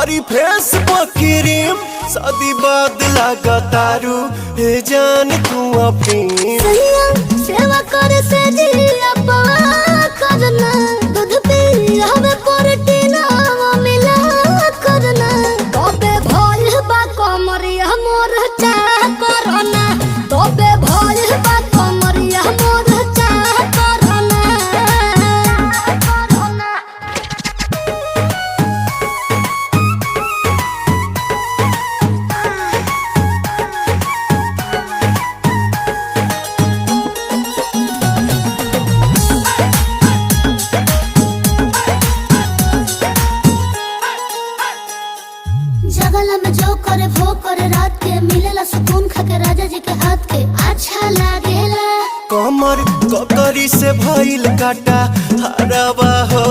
मारी फेस पकड़ीम शादी बाद लगा तारू हे जान तू अपनी सेवा करे से जिया करना दूध पी हमें प्रोटीन मिला करना तबे भल बा कमरिया मोर चाह करना तबे भल बा कमरिया मोर चाह करना जगला में जो करे वो करे रात के मिलेला सुकून खाके राजा जी के हाथ के अच्छा लागेला कमर ककरी से भइल काटा हरावा हो।